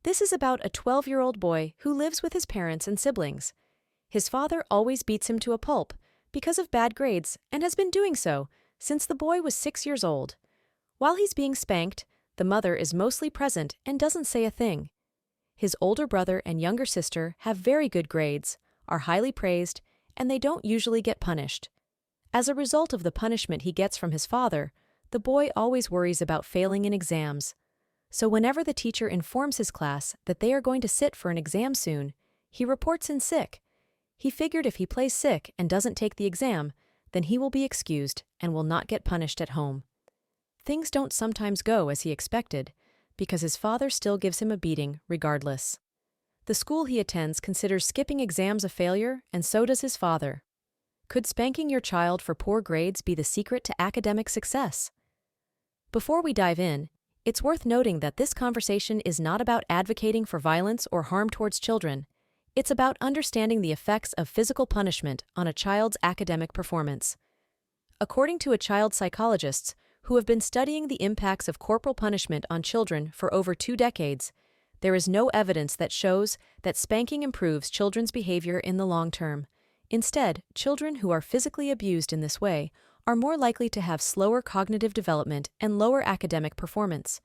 This is about a 12-year-old boy who lives with his parents and siblings. His father always beats him to a pulp because of bad grades and has been doing so since the boy was 6 years old. While he's being spanked, the mother is mostly present and doesn't say a thing. His older brother and younger sister have very good grades, are highly praised, and they don't usually get punished. As a result of the punishment he gets from his father, the boy always worries about failing in exams. So whenever the teacher informs his class that they are going to sit for an exam soon, he reports in sick. He figured if he plays sick and doesn't take the exam, then he will be excused and will not get punished at home. Things don't sometimes go as he expected, because his father still gives him a beating regardless. The school he attends considers skipping exams a failure, and so does his father. Could spanking your child for poor grades be the secret to academic success? Before we dive in, it's worth noting that this conversation is not about advocating for violence or harm towards children. It's about understanding the effects of physical punishment on a child's academic performance. According to a child psychologists who have been studying the impacts of corporal punishment on children for over 2 decades, there is no evidence that shows that spanking improves children's behavior in the long term. Instead, children who are physically abused in this way are more likely to have slower cognitive development and lower academic performance.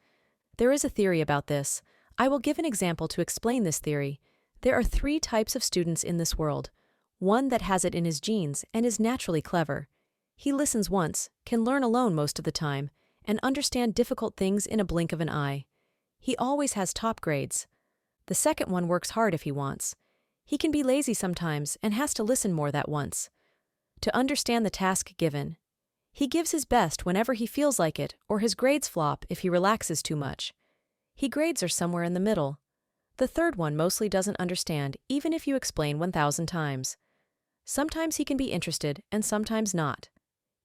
There is a theory about this. I will give an example to explain this theory. There are 3 types of students in this world. One that has it in his genes and is naturally clever. He listens once, can learn alone most of the time, and understand difficult things in a blink of an eye. He always has top grades. The second one works hard if he wants. He can be lazy sometimes and has to listen more that once. To understand the task given. He gives his best whenever he feels like it, or his grades flop if he relaxes too much. He grades are somewhere in the middle. The third one mostly doesn't understand even if you explain 1,000 times. Sometimes he can be interested and sometimes not.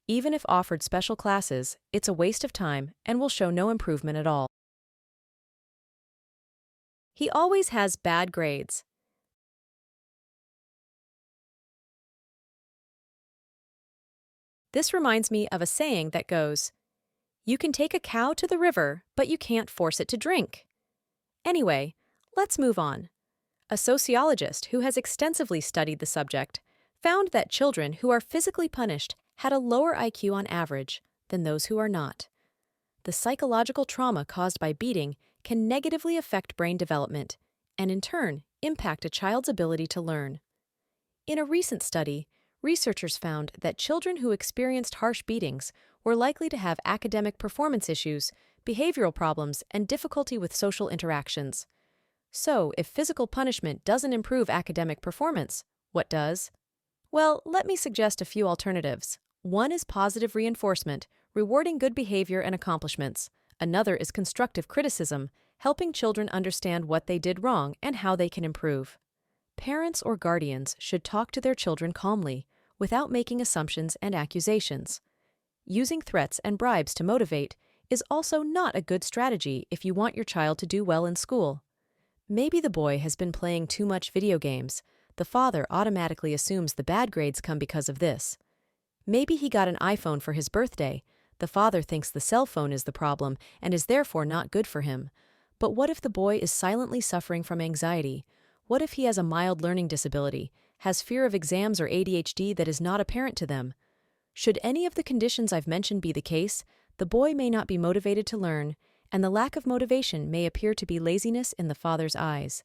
Even if offered special classes, it's a waste of time and will show no improvement at all. He always has bad grades. This reminds me of a saying that goes, "You can take a cow to the river, but you can't force it to drink." Anyway, let's move on. A sociologist who has extensively studied the subject found that children who are physically punished had a lower IQ on average than those who are not. The psychological trauma caused by beating can negatively affect brain development and, in turn, impact a child's ability to learn. In a recent study, researchers found that children who experienced harsh beatings were likely to have academic performance issues, behavioral problems, and difficulty with social interactions. So, if physical punishment doesn't improve academic performance, what does? Well, let me suggest a few alternatives. One is positive reinforcement, rewarding good behavior and accomplishments. Another is constructive criticism, helping children understand what they did wrong and how they can improve. Parents or guardians should talk to their children calmly, without making assumptions and accusations. Using threats and bribes to motivate is also not a good strategy if you want your child to do well in school. Maybe the boy has been playing too much video games. The father automatically assumes the bad grades come because of this. Maybe he got an iPhone for his birthday. The father thinks the cell phone is the problem and is therefore not good for him. But what if the boy is silently suffering from anxiety? What if he has a mild learning disability, has fear of exams or ADHD that is not apparent to them? Should any of the conditions I've mentioned be the case, the boy may not be motivated to learn, and the lack of motivation may appear to be laziness in the father's eyes.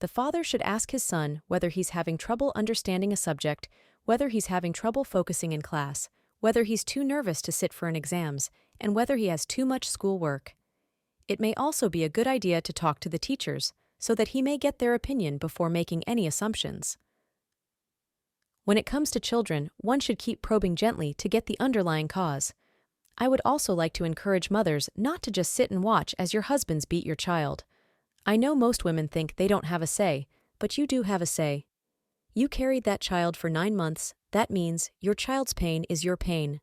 The father should ask his son whether he's having trouble understanding a subject, whether he's having trouble focusing in class, whether he's too nervous to sit for an exams, and whether he has too much schoolwork. It may also be a good idea to talk to the teachers, so that he may get their opinion before making any assumptions. When it comes to children, one should keep probing gently to get the underlying cause. I would also like to encourage mothers not to just sit and watch as your husbands beat your child. I know most women think they don't have a say, but you do have a say. You carried that child for 9 months. That means your child's pain is your pain.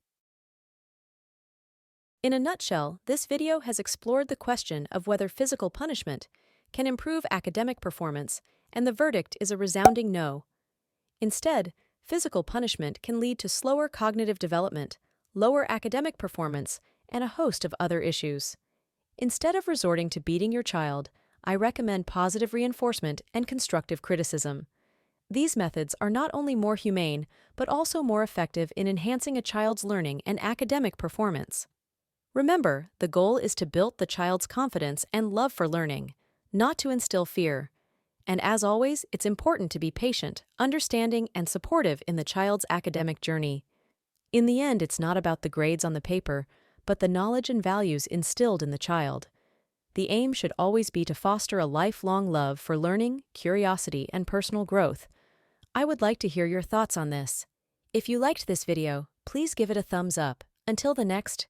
In a nutshell, this video has explored the question of whether physical punishment can improve academic performance, and the verdict is a resounding no. Instead, physical punishment can lead to slower cognitive development, lower academic performance, and a host of other issues. Instead of resorting to beating your child, I recommend positive reinforcement and constructive criticism. These methods are not only more humane, but also more effective in enhancing a child's learning and academic performance. Remember, the goal is to build the child's confidence and love for learning, not to instill fear. And as always, it's important to be patient, understanding, and supportive in the child's academic journey. In the end, it's not about the grades on the paper, but the knowledge and values instilled in the child. The aim should always be to foster a lifelong love for learning, curiosity, and personal growth. I would like to hear your thoughts on this. If you liked this video, please give it a thumbs up. Until the next